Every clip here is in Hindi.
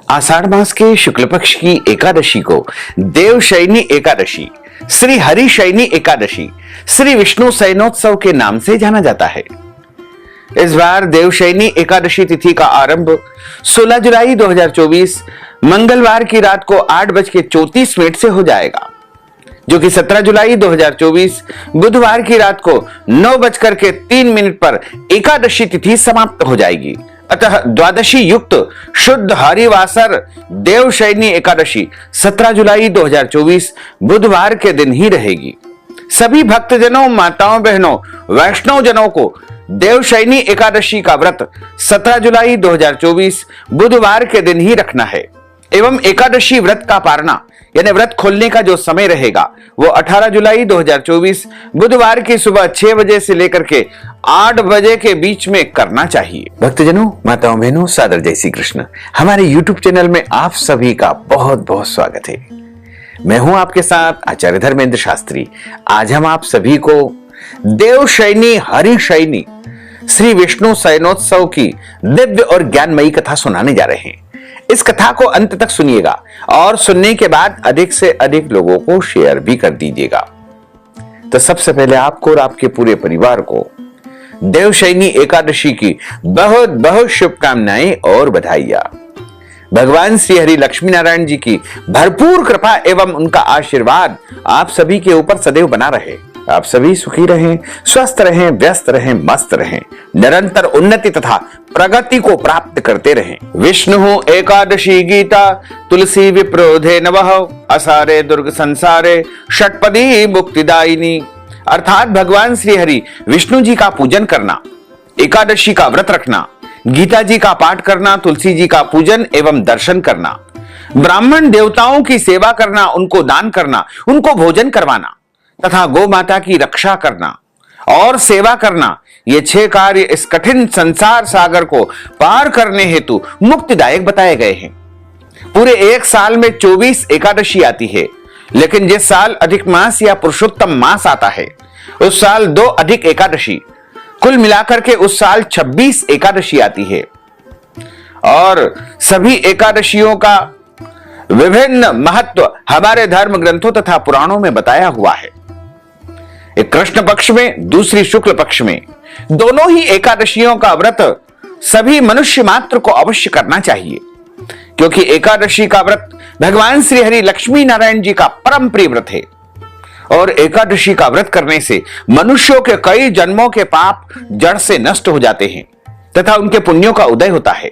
आषाढ़ मास के शुक्ल पक्ष की एकादशी को देवशयनी एकादशी, श्री हरिशयनी एकादशी, श्री विष्णु शयनोत्सव के नाम से जाना जाता है। इस बार देवशयनी एकादशी तिथि का आरंभ 16 जुलाई 2024 मंगलवार की रात को 8:34 से हो जाएगा, जो कि 17 जुलाई 2024 बुधवार की रात को 9:03 पर एकादशी तिथि समाप्त हो जाएगी। अतः द्वादशी युक्त शुद्ध हरिवासर देवशयनी एकादशी 17 जुलाई 2024 बुधवार के दिन ही रहेगी। सभी भक्तजनों, माताओं, बहनों, वैष्णव जनों को देवशयनी एकादशी का व्रत 17 जुलाई 2024 बुधवार के दिन ही रखना है एवं एकादशी व्रत का पारना यानी व्रत खोलने का जो समय रहेगा वो 18 जुलाई 2024 बुधवार की सुबह 6 बजे से लेकर के 8 बजे के बीच में करना चाहिए। भक्तजनों, माताओं, बहनों, सादर जय श्री कृष्ण। हमारे YouTube चैनल में आप सभी का बहुत बहुत स्वागत है। मैं हूं आपके साथ आचार्य धर्मेंद्र शास्त्री। आज हम आप सभी को देवशयनी हरिशयनी श्री विष्णु शयनोत्सव की दिव्य और ज्ञानमयी कथा सुनाने जा रहे हैं। इस कथा को अंत तक सुनिएगा और सुनने के बाद अधिक से अधिक लोगों को शेयर भी कर दीजिएगा। तो सबसे पहले आपको और आपके पूरे परिवार को देवशयनी एकादशी की बहुत बहुत शुभकामनाएं और बधाइयां। भगवान श्री हरि लक्ष्मी नारायण जी की भरपूर कृपा एवं उनका आशीर्वाद आप सभी के ऊपर सदैव बना रहे। आप सभी सुखी रहें, स्वस्थ रहें, व्यस्त रहें, मस्त रहें, निरंतर उन्नति तथा प्रगति को प्राप्त करते रहें। विष्णु एकादशी गीता तुलसी विप्रोधे नवः असारे दुर्ग संसारे षटपदी मुक्तिदायिनी। अर्थात भगवान श्री हरि विष्णु जी का पूजन करना, एकादशी का व्रत रखना, गीता जी का पाठ करना, तुलसी जी का पूजन एवं दर्शन करना, ब्राह्मण देवताओं की सेवा करना, उनको दान करना, उनको भोजन करवाना तथा गौ माता की रक्षा करना और सेवा करना, ये 6 कार्य इस कठिन संसार सागर को पार करने हेतु मुक्तिदायक बताए गए हैं। पूरे एक साल में 24 एकादशी आती है, लेकिन जिस साल अधिक मास या पुरुषोत्तम मास आता है उस साल 2 अधिक एकादशी, कुल मिलाकर के उस साल 26 एकादशी आती है। और सभी एकादशियों का विभिन्न महत्व हमारे धर्म ग्रंथों तथा पुराणों में बताया हुआ है। एक कृष्ण पक्ष में, दूसरी शुक्ल पक्ष में, दोनों ही एकादशियों का व्रत सभी मनुष्य मात्र को अवश्य करना चाहिए, क्योंकि एकादशी का व्रत भगवान श्री हरि लक्ष्मी नारायण जी का परम प्रिय व्रत है। और एकादशी का व्रत करने से मनुष्यों के कई जन्मों के पाप जड़ से नष्ट हो जाते हैं तथा उनके पुण्यों का उदय होता है।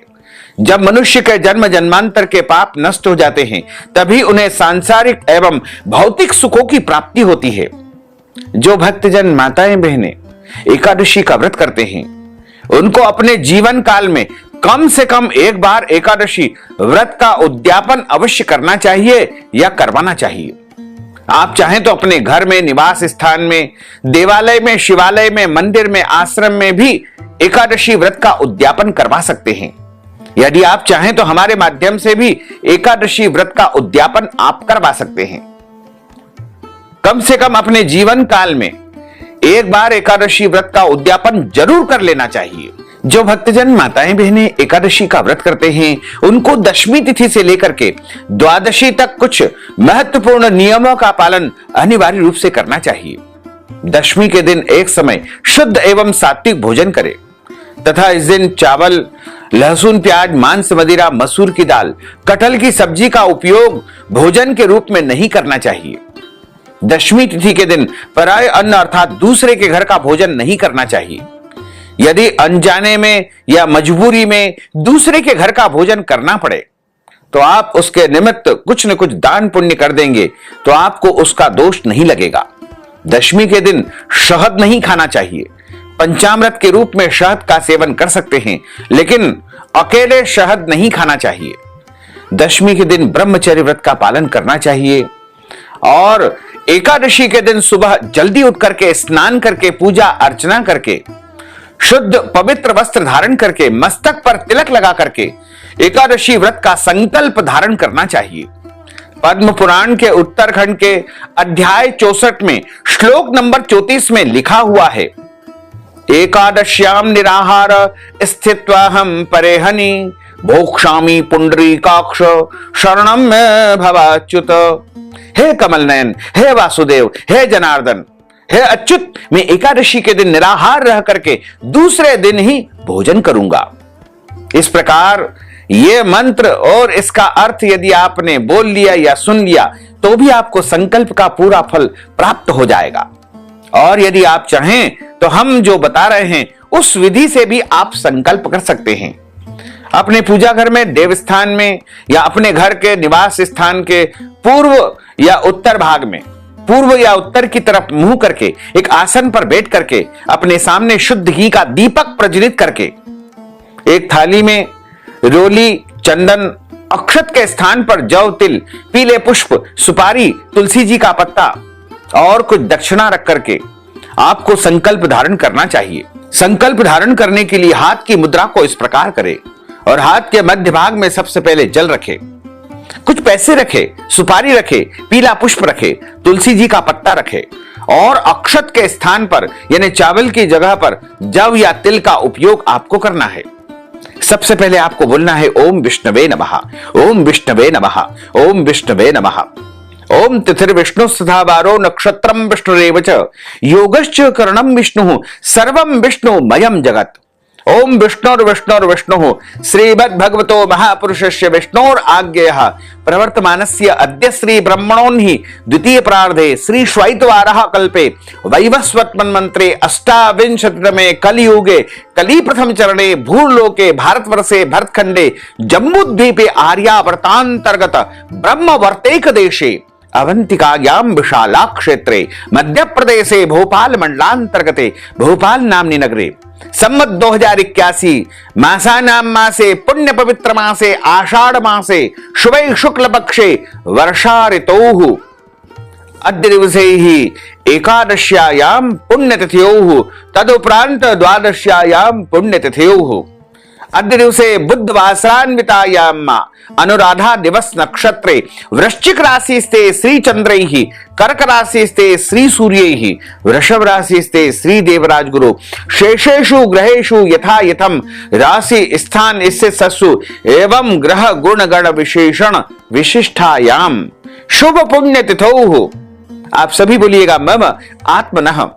जब मनुष्य के जन्म जन्मांतर के पाप नष्ट हो जाते हैं तभी उन्हें सांसारिक एवं भौतिक सुखों की प्राप्ति होती है। जो भक्तजन, माताएं, बहनें एकादशी का व्रत करते हैं उनको अपने जीवन काल में कम से कम एक बार एकादशी व्रत का उद्यापन अवश्य करना चाहिए या करवाना चाहिए। आप चाहें तो अपने घर में, निवास स्थान में, देवालय में, शिवालय में, मंदिर में, आश्रम में भी एकादशी व्रत का उद्यापन करवा सकते हैं। यदि आप चाहें तो हमारे माध्यम से भी एकादशी व्रत का उद्यापन आप करवा सकते हैं। कम से कम अपने जीवन काल में एक बार एकादशी व्रत का उद्यापन जरूर कर लेना चाहिए। जो भक्तजन, माताएं, बहनें एकादशी का व्रत करते हैं उनको दशमी तिथि से लेकर के द्वादशी तक कुछ महत्वपूर्ण नियमों का पालन अनिवार्य रूप से करना चाहिए। दशमी के दिन एक समय शुद्ध एवं सात्विक भोजन करें तथा इस दिन चावल, लहसुन, प्याज, मांस, मदिरा, मसूर की दाल, कटहल की सब्जी का उपयोग भोजन के रूप में नहीं करना चाहिए। दशमी तिथि के दिन पराय अन्न अर्थात दूसरे के घर का भोजन नहीं करना चाहिए। यदि अनजाने में या मजबूरी में दूसरे के घर का भोजन करना पड़े तो आप उसके निमित्त कुछ न कुछ दान पुण्य कर देंगे तो आपको उसका दोष नहीं लगेगा। दशमी के दिन शहद नहीं खाना चाहिए। पंचामृत के रूप में शहद का सेवन कर सकते हैं, लेकिन अकेले शहद नहीं खाना चाहिए। दशमी के दिन ब्रह्मचर्य व्रत का पालन करना चाहिए और एकादशी के दिन सुबह जल्दी उठ करके स्नान करके पूजा अर्चना करके शुद्ध पवित्र वस्त्र धारण करके मस्तक पर तिलक लगा करके एकादशी व्रत का संकल्प धारण करना चाहिए। पद्म पुराण के उत्तरखंड के अध्याय 64 में श्लोक नंबर 34 में लिखा हुआ है, एकादश्याम निराहार स्थित्वा हम परेहनि भोक्षामि पुंडरीकाक्ष शरणम में भवाच्युत। हे कमल नयन, हे वासुदेव, हे जनार्दन, हे अच्युत, मैं एकादशी के दिन निराहार रह करके दूसरे दिन ही भोजन करूंगा। इस प्रकार ये मंत्र और इसका अर्थ यदि आपने बोल लिया या सुन लिया तो भी आपको संकल्प का पूरा फल प्राप्त हो जाएगा। और यदि आप चाहें तो हम जो बता रहे हैं उस विधि से भी आप संकल्प कर सकते हैं। अपने पूजा घर में, देवस्थान में या अपने घर के निवास स्थान के पूर्व या उत्तर भाग में, पूर्व या उत्तर की तरफ मुंह करके एक आसन पर बैठ करके अपने सामने शुद्ध घी का दीपक प्रज्वलित करके एक थाली में रोली, चंदन, अक्षत के स्थान पर जौ, तिल, पीले पुष्प, सुपारी, तुलसी जी का पत्ता और कुछ दक्षिणा रख करके आपको संकल्प धारण करना चाहिए। संकल्प धारण करने के लिए हाथ की मुद्रा को इस प्रकार करें और हाथ के मध्य भाग में सबसे पहले जल रखे, कुछ पैसे रखे, सुपारी रखे, पीला पुष्प रखे, तुलसी जी का पत्ता रखे और अक्षत के स्थान पर यानी चावल की जगह पर जव या तिल का उपयोग आपको करना है। सबसे पहले आपको बोलना है ओम विष्णवे नमः, ओम विष्णवे नमः, ओम विष्णवे नमः। ओम तिथिर्विष्णु तथा वारो नक्षत्रम विष्णुरेव च योगश्च करणम विष्णु सर्वम विष्णुमयं जगत्। ओम विष्णुर्विष्णुर्विष्णु श्रीमद् भगवतो महापुरुषस्य विष्णोर आज्ञेयः प्रवर्तमानस्य अद्य श्री ब्रह्मणोन्हि द्वितीय प्रार्धे श्री श्वैतवारः कल्पे वैवस्वत मन्वन्त्रे अष्टाविंशतितमे कलियुगे कली प्रथम चरणे भूलोके भारतवर्षे भरतखंडे जम्बूद्वीपे आर्यावर्तांतर्गत ब्रह्मवर्तेक देशे अवंतिकायां विशाला क्षेत्रे मध्य प्रदेशे भोपाल मंडलांतर्गते भोपाल नामनी नगरे सम्मत 2081 मासानां मासे पुण्य पवित्र मासे आषाढ़ मासे शुभे शुक्ल पक्षे वर्षा ऋतोः अद्य दिवसे ही एकादश्यायां पुण्यतिथ्योः तदुपरांत द्वादश्यायां पुण्यतिथ्योः अद्य दिवसे बुधवासरान्वितायां अनुराधा दिवस नक्षत्रे वृश्चिक राशिस्ते श्री चंद्रैः कर्क राशिस्ते श्री सूर्यैः वृषभ राशिस्ते श्री देवराज गुरु शेषेषु ग्रहेषु यथा यथम राशि स्थान इससे ससु एवं ग्रह गुण गण विशेषण विशिष्टायाम शुभ पुण्य तिथौ। आप सभी बोलिएगा मम आत्मनः।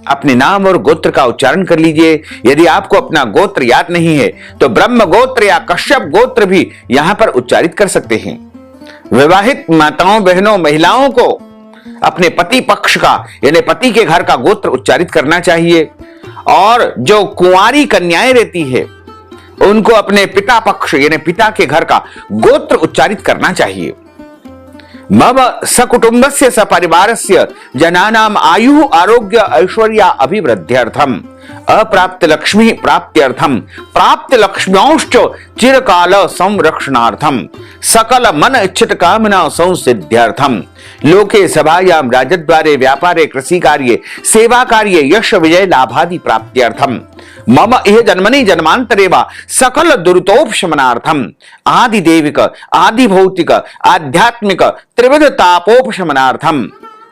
अपने नाम और गोत्र का उच्चारण कर लीजिए। यदि आपको अपना गोत्र याद नहीं है तो ब्रह्म गोत्र या कश्यप गोत्र भी यहां पर उच्चारित कर सकते हैं। विवाहित माताओं, बहनों, महिलाओं को अपने पति पक्ष का यानी पति के घर का गोत्र उच्चारित करना चाहिए और जो कुंवारी कन्याएं रहती है उनको अपने पिता पक्ष यानी पिता के घर का गोत्र उच्चारित करना चाहिए। मम सकुटुंबस्य सपरिवारस्य जनानाम आयु आरोग्य ऐश्वर्य अभिवृद्ध्यर्थम अप्राप्त लक्ष्मी प्राप्त्यर्थम प्राप्त लक्ष्म्योश्च चिरकाल संरक्षणार्थम सकल मन इच्छित कामना संसिद्ध्यर्थम लोके सभायां राजद्वारे व्यापारे कृषि कार्ये सेवा कार्ये यश विजय लाभादि प्राप्त्यर्थम मम इह जन्मनि जन्मांतरे वा सकल दुरितोपशमनार्थम आदि देविक आदि भौतिक आध्यात्मिक त्रिविध तापोपशमनार्थम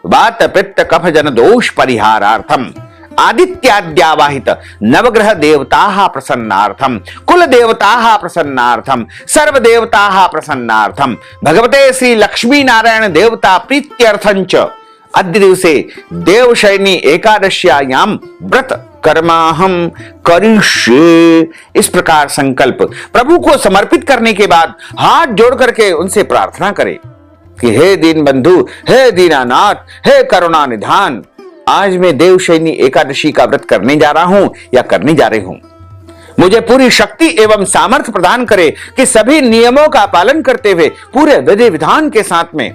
वात पित्त कफ जन दोष परिहारार्थम आदित्याद्यावाहित नवग्रह देवताः प्रसन्नार्थम कुल देवताः प्रसन्नार्थम सर्व देवताः प्रसन्नार्थम भगवते श्री लक्ष्मी नारायण देवता प्रीत्यर्थं च अद्य दिवसे देवशयनी एकादश्यायां व्रत कर्माहम करिष्ये। इस प्रकार संकल्प प्रभु को समर्पित करने के बाद हाथ जोड़ करके उनसे प्रार्थना करें कि हे दीन बंधु, हे दीनानाथ, हे करुणा निधान, आज मैं देवशयनी एकादशी का व्रत करने जा रहा हूं या करने जा रही हूं। मुझे पूरी शक्ति एवं सामर्थ्य प्रदान करे कि सभी नियमों का पालन करते हुए पूरे विधि विधान के साथ में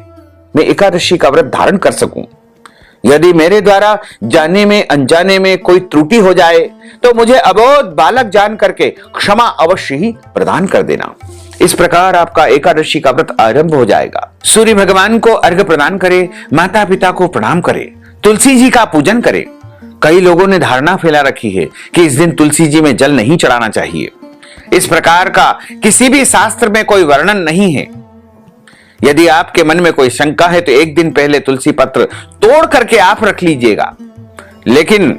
मैं एकादशी का व्रत धारण कर सकूं। यदि मेरे द्वारा जाने में अनजाने में कोई त्रुटि हो जाए तो मुझे अबोध बालक जान करके क्षमा अवश्य ही प्रदान कर देना। इस प्रकार आपका एकादशी का व्रत आरंभ हो जाएगा। सूर्य भगवान को अर्घ्य प्रदान करें, माता पिता को प्रणाम करें, तुलसी जी का पूजन करें। कई लोगों ने धारणा फैला रखी है कि इस दिन तुलसी जी में जल नहीं चढ़ाना चाहिए। इस प्रकार का किसी भी शास्त्र में कोई वर्णन नहीं है। यदि आपके मन में कोई शंका है तो एक दिन पहले तुलसी पत्र तोड़ करके आप रख लीजिएगा। लेकिन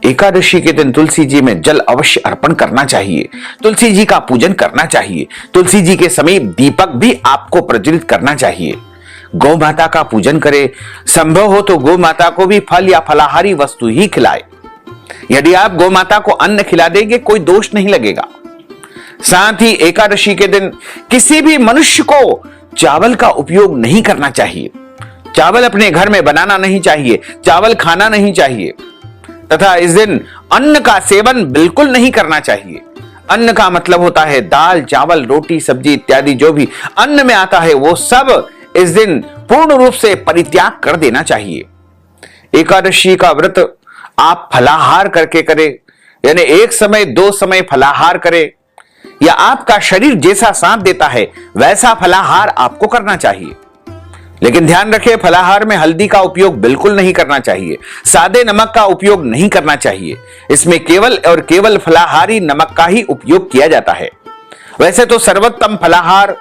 एकादशी के दिन तुलसी जी में जल अवश्य अर्पण करना चाहिए, तुलसी जी का पूजन करना चाहिए, तुलसी जी के समीप दीपक भी आपको प्रज्वलित करना चाहिए। गौ माता का पूजन करें, संभव हो तो गौ माता को भी फल या फलाहारी वस्तु ही खिलाए। यदि आप गौ माता को अन्न खिला देंगे कोई दोष नहीं लगेगा। साथ ही एकादशी के दिन किसी भी मनुष्य को चावल का उपयोग नहीं करना चाहिए, चावल अपने घर में बनाना नहीं चाहिए, चावल खाना नहीं चाहिए तथा इस दिन अन्न का सेवन बिल्कुल नहीं करना चाहिए। अन्न का मतलब होता है दाल, चावल, रोटी, सब्जी इत्यादि जो भी अन्न में आता है वो सब इस दिन पूर्ण रूप से परित्याग कर देना चाहिए। एकादशी का व्रत आप फलाहार करके करें, यानी एक समय 2 समय फलाहार करें, या आपका शरीर जैसा साथ देता है वैसा फलाहार आपको करना चाहिए। लेकिन ध्यान रखें, फलाहार में हल्दी का उपयोग बिल्कुल नहीं करना चाहिए, सादे नमक का उपयोग नहीं करना चाहिए। इसमें केवल और केवल फलाहारी नमक का ही उपयोग किया जाता है। वैसे तो सर्वोत्तम फलाहार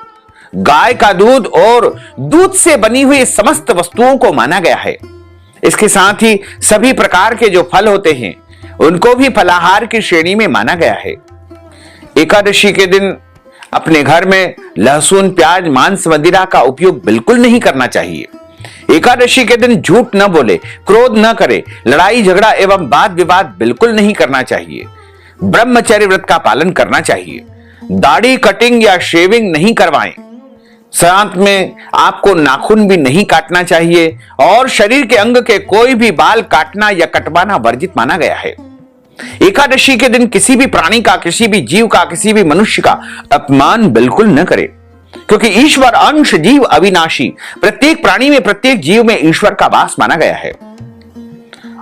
गाय का दूध और दूध से बनी हुई समस्त वस्तुओं को माना गया है। इसके साथ ही सभी प्रकार के जो फल होते हैं उनको भी फलाहार की श्रेणी में माना गया है। एकादशी के दिन अपने घर में लहसुन, प्याज, मांस, मदिरा का उपयोग बिल्कुल नहीं करना चाहिए। एकादशी के दिन झूठ न बोले, क्रोध न करे, लड़ाई झगड़ा एवं वाद विवाद बिल्कुल नहीं करना चाहिए। ब्रह्मचर्य व्रत का पालन करना चाहिए। दाढ़ी कटिंग या शेविंग नहीं करवाएं। साथ में आपको नाखून भी नहीं काटना चाहिए और शरीर के अंग के कोई भी बाल काटना या कटवाना वर्जित माना गया है। एकादशी के दिन किसी भी प्राणी का, किसी भी जीव का, किसी भी मनुष्य का अपमान बिल्कुल न करें, क्योंकि ईश्वर अंश जीव अविनाशी, प्रत्येक प्राणी में, प्रत्येक जीव में ईश्वर का वास माना गया है।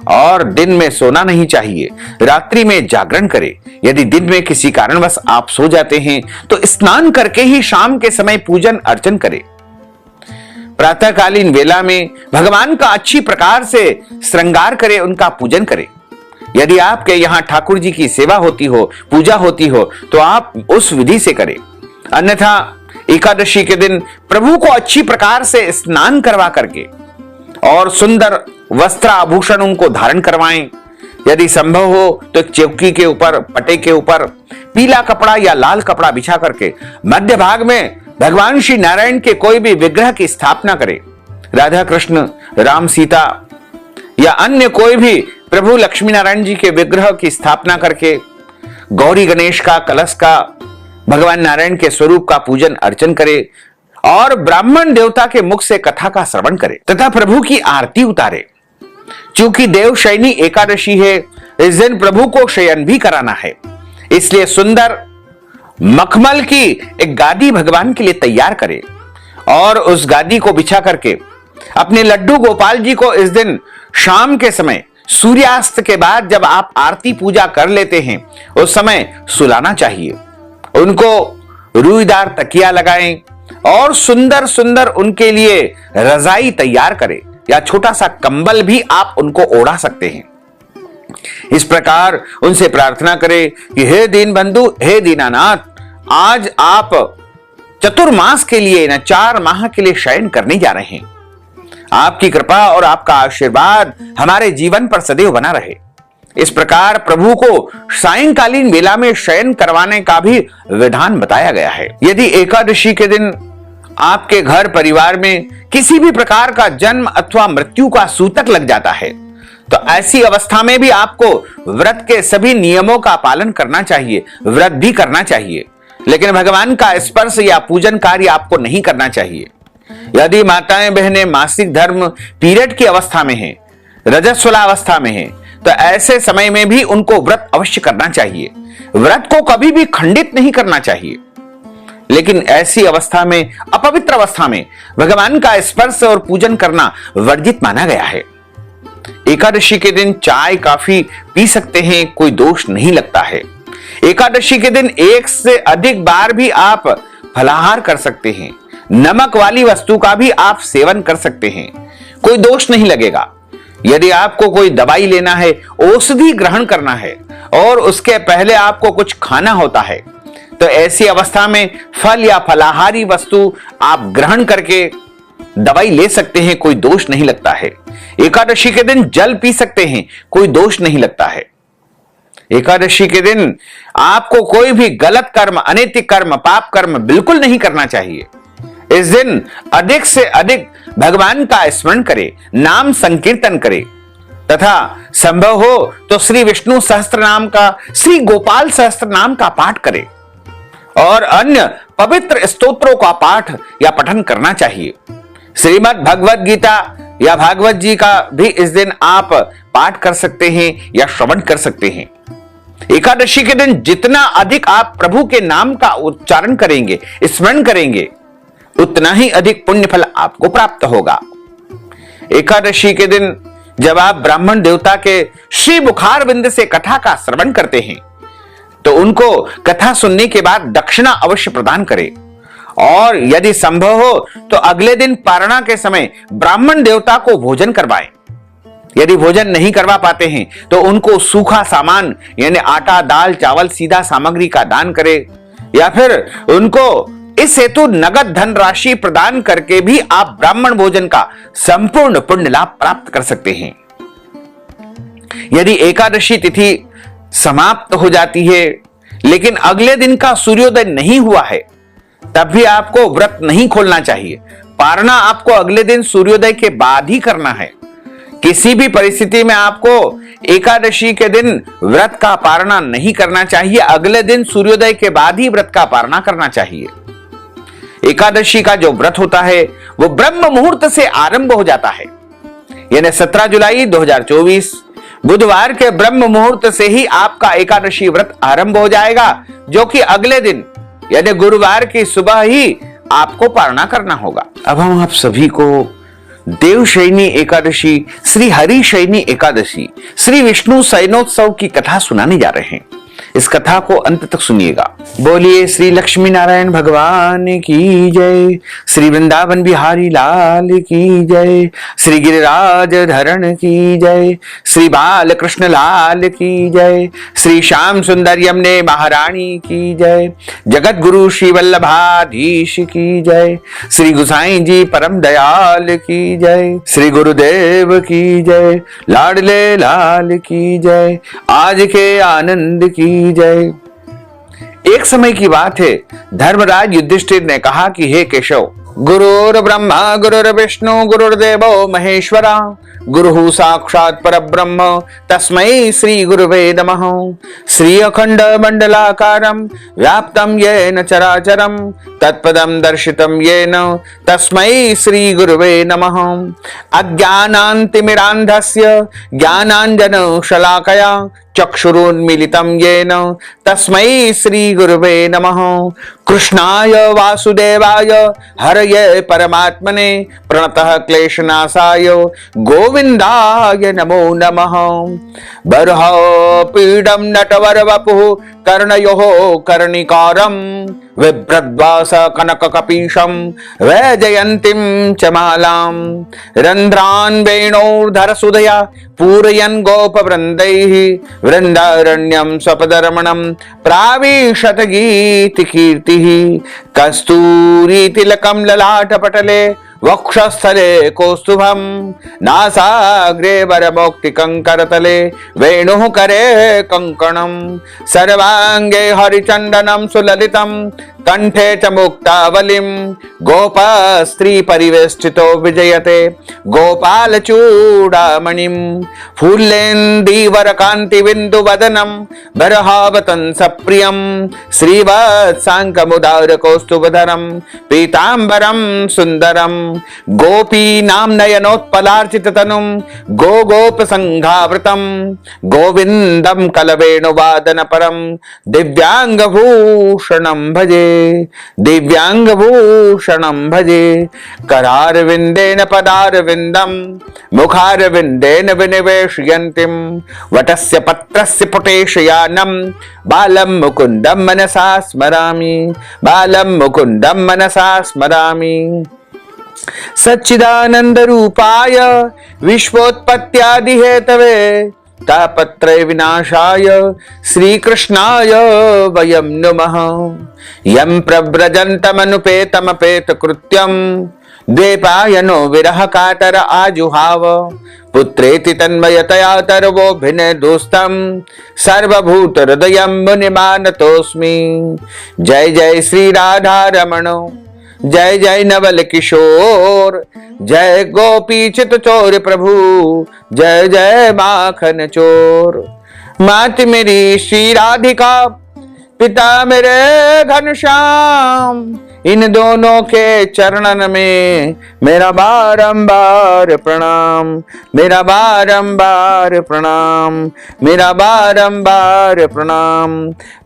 और दिन में सोना नहीं चाहिए, रात्रि में जागरण करें। यदि दिन में किसी कारणवश आप सो जाते हैं तो स्नान करके ही शाम के समय पूजन अर्चन करें। प्रातःकालीन वेला में भगवान का अच्छी प्रकार से श्रृंगार करें, उनका पूजन करें। यदि आपके यहां ठाकुर जी की सेवा होती हो, पूजा होती हो तो आप उस विधि से करें। अन्यथा एकादशी के दिन प्रभु को अच्छी प्रकार से स्नान करवा करके और सुंदर वस्त्र आभूषण उनको धारण करवाएं। यदि संभव हो तो एक चौकी के ऊपर, पटे के ऊपर पीला कपड़ा या लाल कपड़ा बिछा करके मध्य भाग में भगवान श्री नारायण के कोई भी विग्रह की स्थापना करें। राधा कृष्ण, राम सीता या अन्य कोई भी प्रभु लक्ष्मी नारायण जी के विग्रह की स्थापना करके गौरी गणेश का, कलश का, भगवान नारायण के स्वरूप का पूजन अर्चन करे और ब्राह्मण देवता के मुख से कथा का श्रवण करे तथा प्रभु की आरती उतारे। चूंकि देवशयनी एकादशी है, इस दिन प्रभु को शयन भी कराना है, इसलिए सुंदर मखमल की एक गादी भगवान के लिए तैयार करे और उस गादी को बिछा करके अपने लड्डू गोपाल जी को इस दिन शाम के समय सूर्यास्त के बाद जब आप आरती पूजा कर लेते हैं उस समय सुलाना चाहिए। उनको रुईदार तकिया लगाएं और सुंदर सुंदर उनके लिए रजाई तैयार करें या छोटा सा कंबल भी आप उनको ओढ़ा सकते हैं। इस प्रकार उनसे प्रार्थना करें कि हे दीन बंधु, हे दीनानाथ, आज आप चतुर्मास के लिए न 4 माह के लिए शयन करने जा रहे हैं। आपकी कृपा और आपका आशीर्वाद हमारे जीवन पर सदैव बना रहे। इस प्रकार प्रभु को सायंकालीन वेला में शयन करवाने का भी विधान बताया गया है। यदि एकादशी के दिन आपके घर परिवार में किसी भी प्रकार का जन्म अथवा मृत्यु का सूतक लग जाता है तो ऐसी अवस्था में भी आपको व्रत के सभी नियमों का पालन करना चाहिए, व्रत भी करना चाहिए, लेकिन भगवान का स्पर्श या पूजन कार्य आपको नहीं करना चाहिए। यदि माताएं बहनें मासिक धर्म पीरियड की अवस्था में हैं, रजस्वला अवस्था में हैं, तो ऐसे समय में भी उनको व्रत अवश्य करना चाहिए। व्रत को कभी भी खंडित नहीं करना चाहिए, लेकिन ऐसी अवस्था में, अपवित्र अवस्था में भगवान का स्पर्श और पूजन करना वर्जित माना गया है। एकादशी के दिन चाय काफी पी सकते हैं, कोई दोष नहीं लगता है। एकादशी के दिन 1 से अधिक बार भी आप फलाहार कर सकते हैं। नमक वाली वस्तु का भी आप सेवन कर सकते हैं, कोई दोष नहीं लगेगा। यदि आपको कोई दवाई लेना है, औषधि ग्रहण करना है और उसके पहले आपको कुछ खाना होता है तो ऐसी अवस्था में फल या फलाहारी वस्तु आप ग्रहण करके दवाई ले सकते हैं, कोई दोष नहीं लगता है। एकादशी के दिन जल पी सकते हैं, कोई दोष नहीं लगता है। एकादशी के दिन आपको कोई भी गलत कर्म, अनैतिक कर्म, पाप कर्म बिल्कुल नहीं करना चाहिए। इस दिन अधिक से अधिक भगवान का स्मरण करें, नाम संकीर्तन करें तथा संभव हो तो श्री विष्णु सहस्त्र नाम का, श्री गोपाल सहस्त्र नाम का पाठ करें और अन्य पवित्र स्तोत्रों का पाठ या पठन करना चाहिए। श्रीमद् भगवद गीता या भागवत जी का भी इस दिन आप पाठ कर सकते हैं या श्रवण कर सकते हैं। एकादशी के दिन जितना अधिक आप प्रभु के नाम का उच्चारण करेंगे, स्मरण करेंगे, उतना ही अधिक पुण्य फल आपको प्राप्त होगा। एकादशी के दिन जब आप ब्राह्मण देवता के श्री मुखारविंद से कथा का श्रवण करते हैं तो उनको कथा सुनने के बाद दक्षिणा अवश्य प्रदान करें और यदि संभव हो तो अगले दिन पारणा के समय ब्राह्मण देवता को भोजन करवाएं। यदि भोजन नहीं करवा पाते हैं तो उनको सूखा सामान यानी आटा, दाल, चावल, सीधा सामग्री का दान करें या फिर उनको इस हेतु नगद धन राशि प्रदान करके भी आप ब्राह्मण भोजन का संपूर्ण पुण्य लाभ प्राप्त कर सकते हैं। यदि एकादशी तिथि समाप्त हो जाती है लेकिन अगले दिन का सूर्योदय नहीं हुआ है तब भी आपको व्रत नहीं खोलना चाहिए। पारणा आपको अगले दिन सूर्योदय के बाद ही करना है। किसी भी परिस्थिति में आपको एकादशी के दिन व्रत का पारणा नहीं करना चाहिए। अगले दिन सूर्योदय के बाद ही व्रत का पारणा करना चाहिए। एकादशी का जो व्रत होता है वो ब्रह्म मुहूर्त से आरंभ हो जाता है, यानी 17 जुलाई 2024 बुधवार के ब्रह्म मुहूर्त से ही आपका एकादशी व्रत आरंभ हो जाएगा, जो कि अगले दिन यानी गुरुवार की सुबह ही आपको पारणा करना होगा। अब हम आप सभी को देवशयनी एकादशी, श्री हरिशयनी एकादशी, श्री विष्णु शयनोत्सव की कथा सुनाने जा रहे हैं। इस कथा को अंत तक सुनिएगा। बोलिए श्री लक्ष्मी नारायण भगवान की जय, श्री वृंदावन बिहारी लाल की जय, श्री गिरिराज धरण की जय, श्री बाल कृष्ण लाल की जय, श्री श्याम सुंदर यमुने महारानी की जय, जगत गुरु श्री वल्लभाधीश की जय, श्री गुसाई जी परम दयाल की जय, श्री गुरुदेव की जय, लाडले लाल की जय, आज के आनंद की जय। एक समय की बात है, धर्मराज युधिष्ठिर ने कहा कि हे केशव, गुरुर् ब्रह्मा गुरुर्विष्णु गुरुर्देवो महेश्वरा, गुरुः साक्षात् परब्रह्म तस्मै श्री गुरुवे नमः। श्री अखंड मंडलाकारं व्याप्तं येन चराचरं तत्पदं दर्शितं येन तस्मै श्री गुरुवे नमः। अज्ञानान्तिमिरान्धस्य ज्ञानाञ्जनशलाकया चक्षुरुन्मीलितं येन तस्मै श्री गुरुवे नमः। कृष्णाय वासुदेवाय हरये परमात्मने प्रणतः क्लेशनाशाय गोविंदाय नमो नमः। बर्हो पीडं नटवरवपुः कर्णयोः कर्णिकारं विभ्रद्वास कनककपीशं वैजयन्तीं च मालां रन्ध्रान् वेणोर्धरसुधया पूरयन् गोपवृन्दैः वृन्दारण्यं स्वपदरमणं प्राविशत गीतिकीर्तिः। कस्तूरी तिलकं ललाटपटले वक्षस्थले कौस्तुभं नासाग्रे वरमौक्तिकं करतले वेणुः करे कंकणं सर्वांगे हरिचन्दनं सुललितं कंठे च मुक्तावलिं गोपस्त्री परिवेष्टितो विजयते गोपालचूडामणिं फूल्लेन्दीवरकान्तिबिन्दुवदनं बर्हावतंसप्रियं श्रीवत्साङ्कमुदारकौस्तुभधरं पीताम्बरं सुन्दरं गोपीनां नयनोत्पलार्चिततनुं गोगोपसंघावृतं गोविन्दं कलवेणुवादनपरं दिव्यांगभूषणं भजे दिव्यांगभूषणं भजे। करारविन्देन पदारविन्दं मुखारविन्देन विनिवेशयन्तीं वटस्य पत्रस्य पुटेशयानं बालं मुकुन्दं मनसा स्मरामि बालं मुकुन्दं मनसा स्मरामि। सच्चिदानंद रूपाय विश्वोत्पत्त्यादि हेतवे तापत्रय विनाशाय श्रीकृष्णाय वयं नुमः। यं प्रव्रजन्तमनुपेतमपेत कृत्यं द्वैपायनो विरह कातर आजुहाव पुत्रेति तन्मयतया तर्वोभिनय दोस्तम सर्वभूत हृदयं मुनिमानतोस्मि। जय जय श्री राधा रमण, जय जय नवल किशोर, जय गोपी चित चोर प्रभु, जय जय माखन चोर। मात मेरी श्री राधिका, पिता मेरे घनश्याम, इन दोनों के चरणन में मेरा बारंबार प्रणाम, मेरा बारंबार प्रणाम, मेरा बारंबार प्रणाम।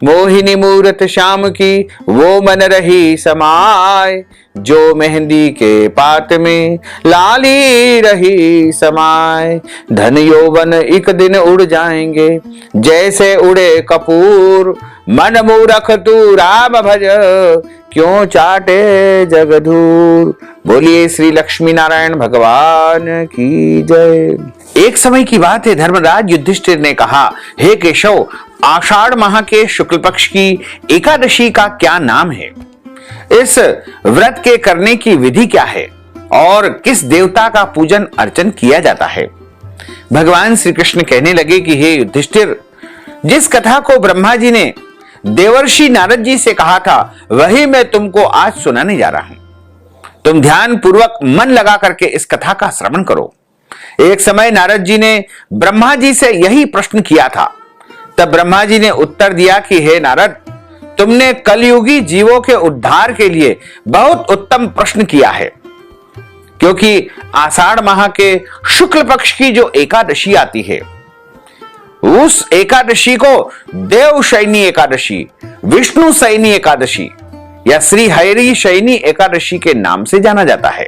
मोहिनी मूरत श्याम की वो मन रही समाय, जो मेहंदी के पात में लाली रही समाय। धन यौवन एक दिन उड़ जाएंगे, जैसे उड़े कपूर, मन मूरख तू राम भज, क्यों चाटे जगधूर। बोलिए श्री लक्ष्मी नारायण भगवान की जय। एक समय की बात है, धर्मराज युधिष्ठिर ने कहा, हे केशव, आषाढ़ माह के शुक्ल पक्ष की एकादशी का क्या नाम है? इस व्रत के करने की विधि क्या है और किस देवता का पूजन अर्चन किया जाता है? भगवान श्री कृष्ण कहने लगे कि हे युधिष्ठिर, जिस कथा को ब्रह्मा जी ने देवर्षि नारद जी से कहा था, वही मैं तुमको आज सुनाने जा रहा हूं। तुम ध्यान पूर्वक मन लगा करके इस कथा का श्रवण करो। एक समय नारद जी ने ब्रह्मा जी से यही प्रश्न किया था। तब ब्रह्मा जी ने उत्तर दिया कि हे नारद, तुमने कलयुगी जीवों के उद्धार के लिए बहुत उत्तम प्रश्न किया है, क्योंकि आषाढ़ माह के शुक्ल पक्ष की जो एकादशी आती है, उस एकादशी को देव शयनी एकादशी, विष्णु शयनी एकादशी या श्री हरि शयनी एकादशी के नाम से जाना जाता है।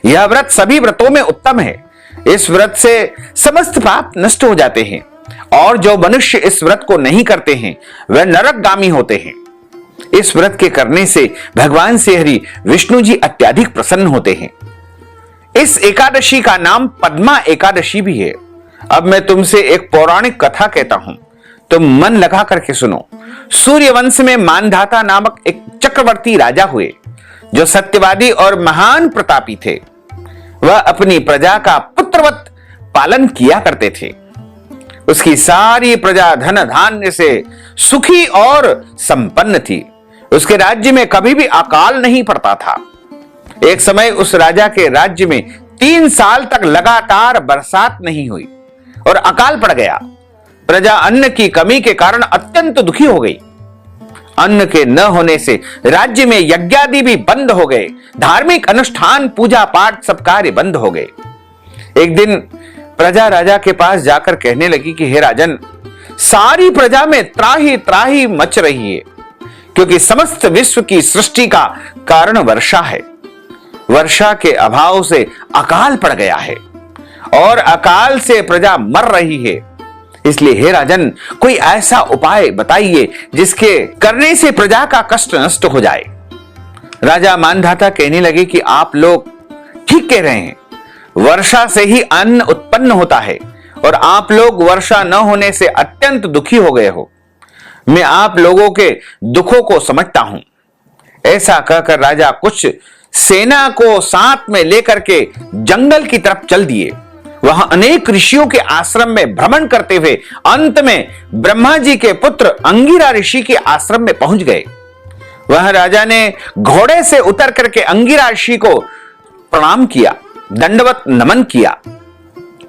यह व्रत सभी व्रतों में उत्तम है। इस व्रत से समस्त पाप नष्ट हो जाते हैं और जो मनुष्य इस व्रत को नहीं करते हैं वह नरकगामी होते हैं। इस व्रत के करने से भगवान श्री हरि विष्णु जी अत्यधिक प्रसन्न होते हैं। इस एकादशी का नाम पद्मा एकादशी भी है। अब मैं तुमसे एक पौराणिक कथा कहता हूं, तुम मन लगा करके सुनो। सूर्यवंश में मानधाता नामक एक चक्रवर्ती राजा हुए, जो सत्यवादी और महान प्रतापी थे। वह अपनी प्रजा का पुत्रवत पालन किया करते थे। उसकी सारी प्रजा धन धान्य से सुखी और संपन्न थी। उसके राज्य में कभी भी अकाल नहीं पड़ता था। एक समय उस राजा के राज्य में 3 साल तक लगातार बरसात नहीं हुई और अकाल पड़ गया। प्रजा अन्न की कमी के कारण अत्यंत दुखी हो गई। अन्न के न होने से राज्य में यज्ञादि भी बंद हो गए। धार्मिक अनुष्ठान, पूजा पाठ, सब कार्य बंद हो गए। एक दिन प्रजा राजा के पास जाकर कहने लगी कि हे राजन, सारी प्रजा में त्राही त्राही मच रही है, क्योंकि समस्त विश्व की सृष्टि का कारण वर्षा है। वर्षा के अभाव से अकाल पड़ गया है और अकाल से प्रजा मर रही है। इसलिए हे राजन, कोई ऐसा उपाय बताइए जिसके करने से प्रजा का कष्ट नष्ट हो जाए। राजा मानधाता कहने लगे कि आप लोग ठीक कह रहे हैं, वर्षा से ही अन्न उत्पन्न होता है और आप लोग वर्षा न होने से अत्यंत दुखी हो गए हो। मैं आप लोगों के दुखों को समझता हूं। ऐसा कहकर राजा कुछ सेना को साथ में लेकर के जंगल की तरफ चल दिए। वहां अनेक ऋषियों के आश्रम में भ्रमण करते हुए अंत में ब्रह्मा जी के पुत्र अंगिरा ऋषि के आश्रम में पहुंच गए। वह राजा ने घोड़े से उतर करके अंगिरा ऋषि को प्रणाम किया, दंडवत नमन किया।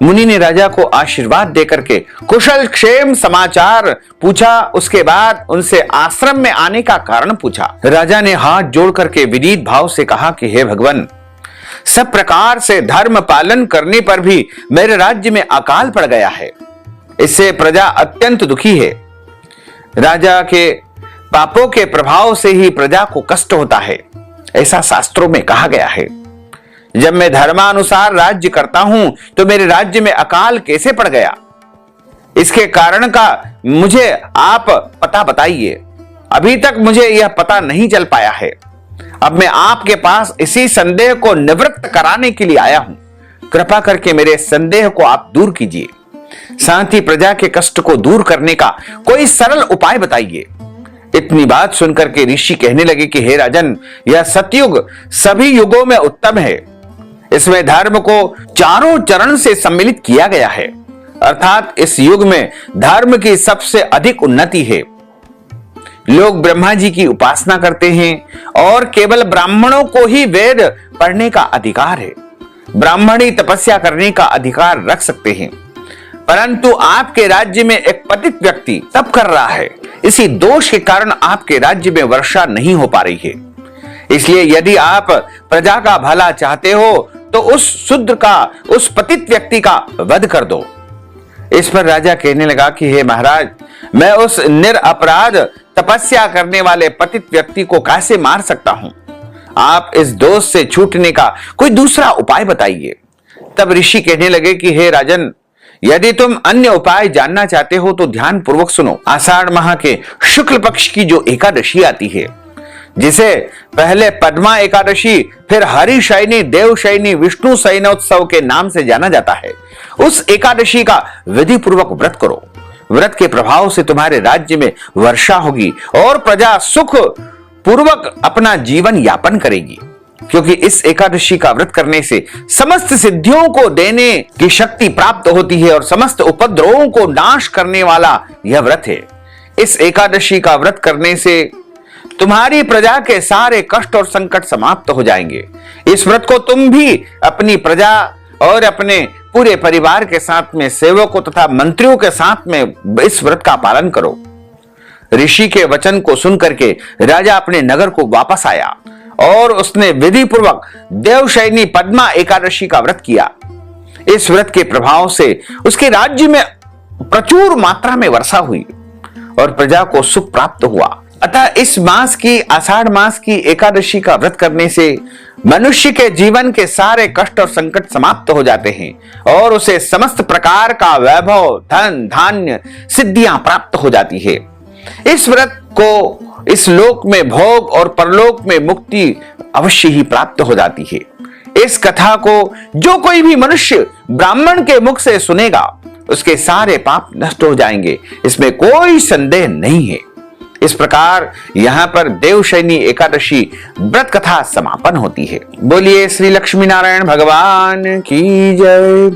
मुनि ने राजा को आशीर्वाद देकर के कुशल क्षेम समाचार पूछा। उसके बाद उनसे आश्रम में आने का कारण पूछा। राजा ने हाथ जोड़ करके विनीत भाव से कहा कि हे भगवान, सब प्रकार से धर्म पालन करने पर भी मेरे राज्य में अकाल पड़ गया है। इससे प्रजा अत्यंत दुखी है। राजा के पापों के प्रभाव से ही प्रजा को कष्ट होता है, ऐसा शास्त्रों में कहा गया है। जब मैं धर्मानुसार राज्य करता हूं तो मेरे राज्य में अकाल कैसे पड़ गया? इसके कारण का मुझे आप पता बताइए। अभी तक मुझे यह पता नहीं चल पाया है। अब मैं आपके पास इसी संदेह को निवृत्त कराने के लिए आया हूं। कृपा करके मेरे संदेह को आप दूर कीजिए। साथ ही प्रजा के कष्ट को दूर करने का कोई सरल उपाय बताइए। इतनी बात सुनकर के ऋषि कहने लगे कि हे राजन, यह सतयुग सभी युगों में उत्तम है। इसमें धर्म को चारों चरण से सम्मिलित किया गया है, अर्थात इस युग में धर्म की सबसे अधिक उन्नति है। लोग ब्रह्मा जी की उपासना करते हैं और केवल ब्राह्मणों को ही वेद पढ़ने का अधिकार है। ब्राह्मण ही तपस्या करने का अधिकार रख सकते हैं, परंतु आपके राज्य में एक पतित व्यक्ति तप कर रहा है। इसी दोष के कारण आपके राज्य में वर्षा नहीं हो पा रही है। इसलिए यदि आप प्रजा का भला चाहते हो तो उस शूद्र का, उस पतित व्यक्ति का वध कर दो। इस पर राजा कहने लगा कि हे महाराज, मैं उस निरपराध तपस्या करने वाले पतित व्यक्ति को कैसे मार सकता हूं? आप इस दोष से छूटने का कोई दूसरा उपाय बताइए। तब ऋषि कहने लगे कि हे राजन, यदि तुम अन्य उपाय जानना चाहते हो तो ध्यान पूर्वक सुनो। आषाढ़ माह के शुक्ल पक्ष की जो एकादशी आती है, जिसे पहले पद्मा एकादशी, फिर हरिशयनी, देवशयनी, विष्णु शयनोत्सव के नाम से जाना जाता है, उस एकादशी का विधि पूर्वक व्रत करो। व्रत के प्रभाव से तुम्हारे राज्य में वर्षा होगी और प्रजा सुख पूर्वक अपना जीवन यापन करेगी, क्योंकि इस एकादशी का व्रत करने से समस्त सिद्धियों को देने की शक्ति प्राप्त होती है और समस्त उपद्रवों को नाश करने वाला यह व्रत है। इस एकादशी का व्रत करने से तुम्हारी प्रजा के सारे कष्ट और संकट समाप्त हो जाएंगे। इस व्रत को तुम भी अपनी प्रजा और अपने पूरे परिवार के साथ में, सेवकों तथा मंत्रियों के साथ में इस व्रत का पालन करो। ऋषि के वचन को सुनकर के राजा अपने नगर को वापस आया और उसने विधि पूर्वक देवशयनी पद्मा एकादशी का व्रत किया। इस व्रत के प्रभाव से उसके राज्य में प्रचुर मात्रा में वर्षा हुई और प्रजा को सुख प्राप्त हुआ। अतः इस मास की, आषाढ़ मास की एकादशी का व्रत करने से मनुष्य के जीवन के सारे कष्ट और संकट समाप्त हो जाते हैं और उसे समस्त प्रकार का वैभव, धन, धान्य, सिद्धियां प्राप्त हो जाती है। इस व्रत को इस लोक में भोग और परलोक में मुक्ति अवश्य ही प्राप्त हो जाती है। इस कथा को जो कोई भी मनुष्य ब्राह्मण के मुख से सुनेगा, उसके सारे पाप नष्ट हो जाएंगे, इसमें कोई संदेह नहीं है। इस प्रकार यहाँ पर देवशयनी एकादशी व्रत कथा समापन होती है। बोलिए श्री लक्ष्मी नारायण भगवान की जय।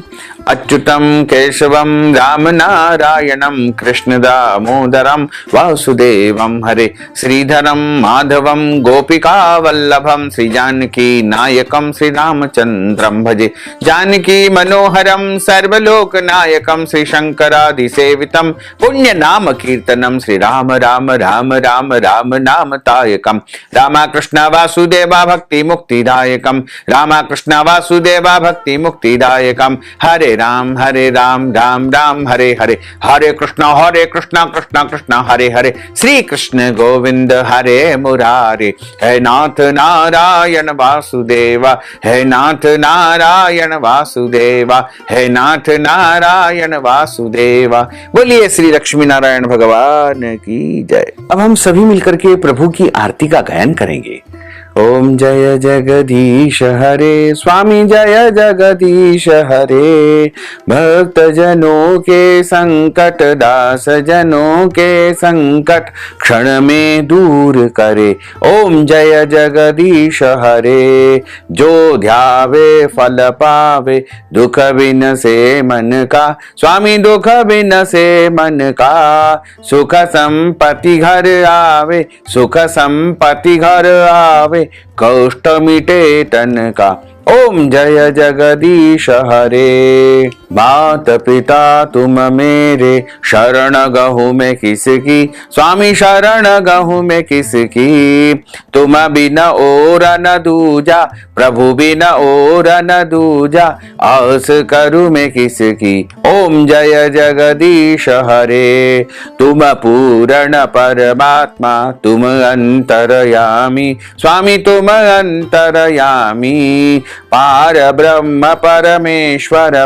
अच्युतम केशवम राम नारायणम कृष्ण दामोदरम वासुदेवम हरे श्रीधरम माधवम गोपिका वल्लभम श्री जानकी नायकम श्री रामचंद्रम भजे जानकी मनोहरम सर्वलोक नायकम श्री शंकरादि सेवितम पुण्य नाम कीर्तनम श्री राम राम राम राम राम नाम तायकम रामा कृष्ण वासुदेवा भक्ति मुक्तिदायकम रामा कृष्ण वासुदेवा भक्ति मुक्तिदायकम हरे राम राम राम हरे हरे हरे कृष्ण कृष्ण कृष्ण हरे हरे श्री कृष्ण गोविंद हरे मुरारे हे नाथ नारायण वासुदेवा हे नाथ नारायण वासुदेवा हे नाथ नारायण वासुदेवा। बोलिए श्री लक्ष्मी नारायण भगवान की जय। अब हम सभी मिलकर के प्रभु की आरती का गायन करेंगे। ओम जय जगदीश हरे स्वामी जय जगदीश हरे भक्त जनों के संकट दास जनों के संकट क्षण में दूर करे। ओम जय जगदीश हरे जो ध्यावे फल पावे दुख बिन से मन का स्वामी दुख बिन से मन का सुख संपत्ति घर आवे सुख संपत्ति घर आवे कष्ट मिटे तन का। ओम जय जगदीश हरे मात पिता तुम मेरे शरण गहूँ मैं किसकी स्वामी शरण गहूँ मैं किसकी तुम बिना और न दूजा प्रभु बिना और न दूजा आस करूँ मैं किसकी। ओम जय जगदीश हरे तुम पूर्ण परमात्मा तुम अंतरयामी स्वामी तुम अंतरयामी पार ब्रह्म परमेश्वर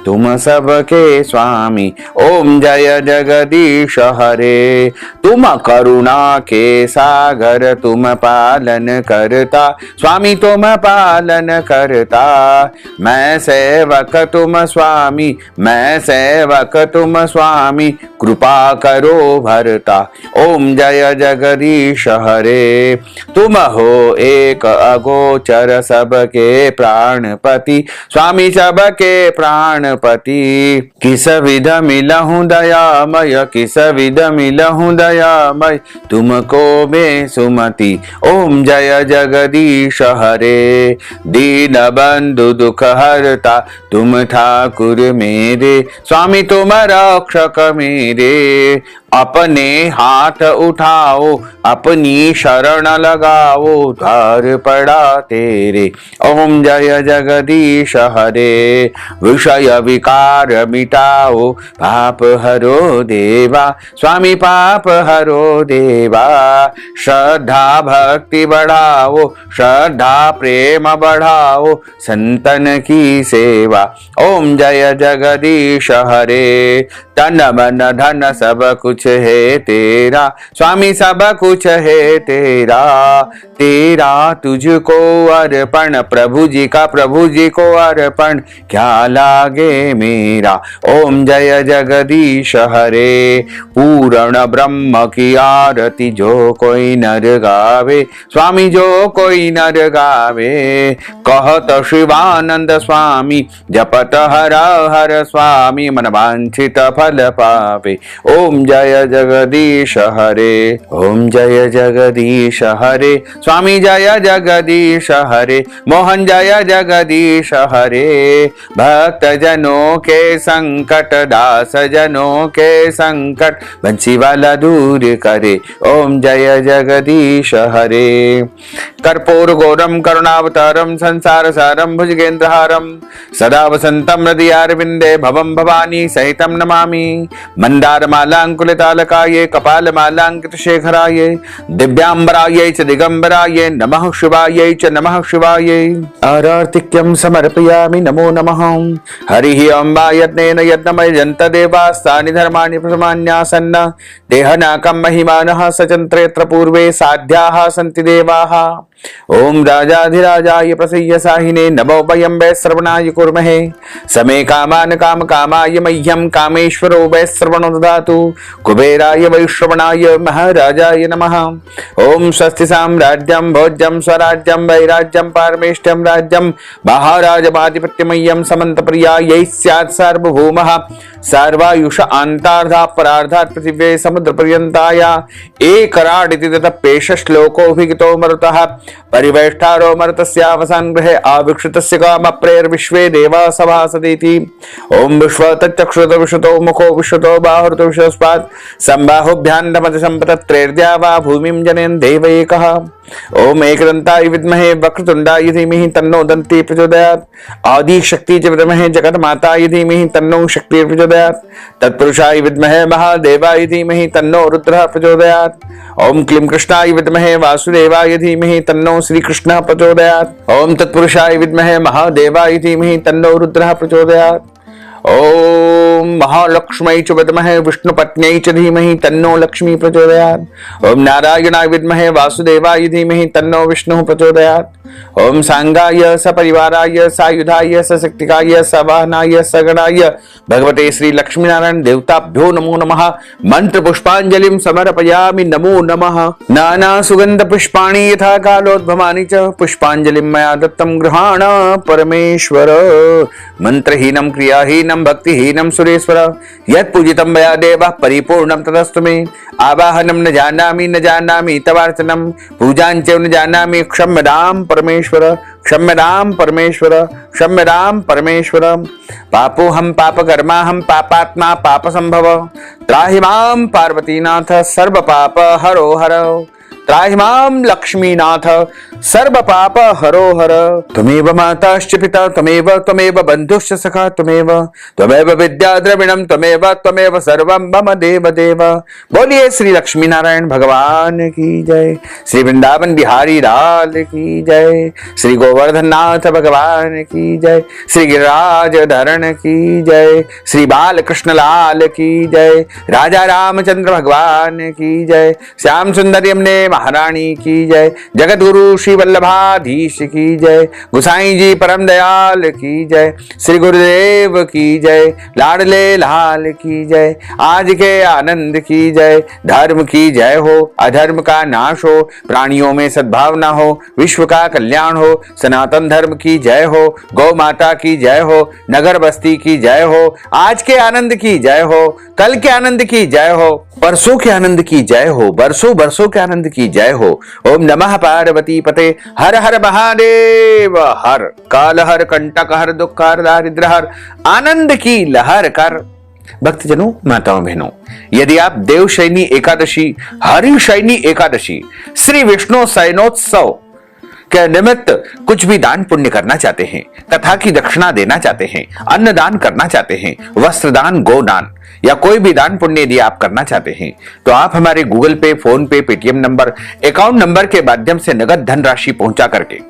तुम सबके स्वामी। ओम जय जगदीश हरे, तुम करुणा के सागर, तुम पालन करता स्वामी, तुम पालन करता। मैं सेवक तुम स्वामी, मैं सेवक तुम स्वामी, कृपा करो भरता। ओम जय जगदीश हरे, तुम हो एक अगोचर सबके प्राणपति स्वामी, सबके प्राणपति। किस विध मिलहूँ दयामय, किस विध मिलहूँ दयामय, तुमको मैं सुमति। ओम जय जगदीश हरे, दीन बंधु दुख हरता तुम ठाकुर मेरे स्वामी, तुम रक्षक मेरे। अपने हाथ उठाओ, अपनी शरण लगाओ, द्वार पड़ा तेरे। ओम जय जगदीश हरे, विषय विकार मिटाओ, पाप हरो देवा स्वामी, पाप हरो देवा। श्रद्धा भक्ति बढ़ाओ, श्रद्धा प्रेम बढ़ाओ, संतन की सेवा। ओम जय जगदीश हरे, तन मन धन सब कुछ है तेरा स्वामी, सब कुछ है तेरा। तेरा तुझको अर्पण, प्रभु जी का प्रभु जी को अर्पण, क्या लागे मेरा। ओम जय जगदीश हरे, पूर्ण ब्रह्म की आरती जो कोई नर गावे स्वामी, जो कोई नर गावे। कहत शिवानंद स्वामी, जपत हर हर स्वामी, मन वांछित फल पावे। ओम जय जगदीश हरे, ओम जय जगदीश हरे, स्वामी जय जगदीश हरे, मोहन जय जगदीश हरे। भक्त जनों के संकट, दास जनों के संकट, बंसी वाला दूर करे। ओम जय जगदीश हरे, कर्पूर गौरम करुणावतारम, संसार सारम भुजगेंद्रहारम, सदा वसंतम हृदयारविंदे भवम भवानी सहितम नमामि। मंदार मालांकुलितालकाये, कपाल मालांकित शेखराये, दिव्यांबराये च दिगंबराये, नमः शिवाये च नमः शिवाये। आरार्तिक्यं समर्पयामि, नमो नमः। हरिः अम्बा यज्ञेन यज्ञमय जन्त देवास्तानि धर्माणि प्रथमान्यासन्न, देहनाकं महिमानः सचन्त्रयत्र पूर्वे साध्याः सन्ति देवाः। ओम राजाधिराजाय प्रसय्य साहिने, नमो वयं वै श्रवणाय कुर्महे। समे कामान काम कामाय मह्यं, कामेश्वरो वै श्रवणो ददातु। कुबेराय वै श्रवणाय महाराजाय नमः। ओम स्वस्ति साम्राज्यं भोज्यं स्वराज्यं वैराज्यं पारमेष्ठ्यं राज्यं, महाराजमाधिपत्यमय्यं समन्तप्रियायै स्यात् सार्वभौमः। सर्वायुष अंतार्धा परार्धात् पृथिव्यै समुद्रपर्यन्ताया एकराडिति ततः श्लोकोऽभिगतो मरुतः। परिवेष्टारो मरुतस्यावसान गृहे आविक्षितस्य कामप्रेर विश्वे देवा सभासदिति। ओम विश्व तच्चक्षुत विश्वतो मुखो विश्वतो बाहुर्त विश्वस्पात्, संबाहुभ्यान्नमति संपतत्रेर्द्या वा भूमिं जनयन् देव एकः। ओम एकदन्ताय विद्महे वक्रतुण्डाय धीमहि तन्नो दन्ती प्रचोदयात्। आदि शक्ति च विद्महे जगन्माताय धीमहि तन्नो शक्ति प्रचोदयात्। तत्पुरुषाय विद्महे महादेवाय धीमहि तन्नो रुद्रः प्रचोदयात्। ओम क्लीं कृष्णाय विद्महे वासुदेवाय धीमहि तन्नो श्रीकृष्णः प्रचोदयात्। ओम तत्पुरुषाय विद्महे महादेवाय धीमहि तन्नो रुद्रः प्रचोदयात्। ओम महालक्ष्मी च विद्महे विष्णुपत्न्यै च धीमहि तन्नो लक्ष्मी प्रचोदयात्। ओम नारायणाय विद्महे वासुदेवाय धीमहि तन्नो विष्णुः प्रचोदयात्। ओम सांगाय सपरिवाराय सायुधाय सशक्तिकाय सवाहनाय सगणाय भगवते श्री लक्ष्मी नारायण देवताभ्यो नमो नमः। मंत्र पुष्पांजलिं समर्पयामि, नमो नमः। नाना सुगंध पुष्पाणि यथा कालोद्भवानि च, पुष्पांजलिं मया दत्तं गृहाण परमेश्वर। मंत्रहीनं क्रियाहीनं भक्तिहीनं सुरेश्वर, यत् पूजितं मया देवः परिपूर्णं तदस्तु मे। आवाहनं न जानामि तवार्चनं, पूजाञ्च न जानामि क्षम्यतां परमेश्वर, क्षम्यतां परमेश्वर, क्षम्यतां परमेश्वर। पापोऽहं पापकर्माहं पापात्मा पापसंभव, त्राहि मां पार्वतीनाथ सर्वपाप हरो हर। त्राहिमाम लक्ष्मीनाथ सर्व पाप हरो हर। त्वमेव माताश्च पिता त्वमेव बंधुश्च सखा त्वमेव विद्या द्रविणम त्वमेव सर्वं मम देव देव। बोलिए श्री लक्ष्मी नारायण भगवान की जय, श्री वृंदावन बिहारी लाल की जय, श्री गोवर्धन नाथ भगवान की जय, श्री गिरिराज धरण की जय, श्री बाल कृष्ण लाल की जय, राजा रामचंद्र भगवान की जय, श्याम सुंदर यमुने महारानी की जय, जगत गुरु श्री वल्लभाधीश की जय, गुसाई जी परम दयाल की जय, श्री गुरुदेव की जय, लाडले लाल की जय, आज के आनंद की जय, धर्म की जय हो, अधर्म का नाश हो, प्राणियों में सद्भावना हो, विश्व का कल्याण हो, सनातन धर्म की जय हो, गौ माता की जय हो, नगर बस्ती की जय हो, आज के आनंद की जय हो, कल के आनंद की जय हो, परसों के आनंद की जय हो, बरसों बरसों के आनंद की जय हो। ओम नमः पार्वती पते, हर हर महादेव हर, काल हर, कंटक हर, दुख हर, दारिद्र हर, आनंद की लहर कर। भक्तजनों, माताओं बहनों, यदि आप देवशयनी एकादशी, हरिशयनी एकादशी, श्री विष्णु शयनोत्सव के निमित्त कुछ भी दान पुण्य करना चाहते हैं, कथा की दक्षिणा देना चाहते हैं, अन्न दान करना चाहते हैं, वस्त्र दान, गोदान या कोई भी दान पुण्य यदि आप करना चाहते हैं, तो आप हमारे गूगल पे, फोन पे, पेटीएम नंबर, अकाउंट नंबर के माध्यम से नगद धनराशि पहुंचा करके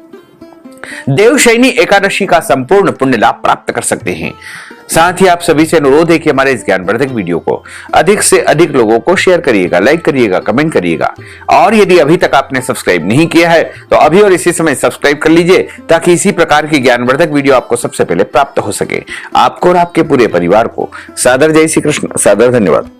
देवशयनी एकादशी का संपूर्ण पुण्य लाभ प्राप्त कर सकते हैं। साथ ही आप सभी से अनुरोध है कि हमारे इस ज्ञानवर्धक वीडियो को अधिक से अधिक लोगों को शेयर करिएगा, लाइक करिएगा, कमेंट करिएगा, और यदि अभी तक आपने सब्सक्राइब नहीं किया है तो अभी और इसी समय सब्सक्राइब कर लीजिए, ताकि इसी प्रकार की ज्ञानवर्धक वीडियो आपको सबसे पहले प्राप्त हो सके। आपको और आपके पूरे परिवार को सादर जय श्री कृष्ण, सादर धन्यवाद।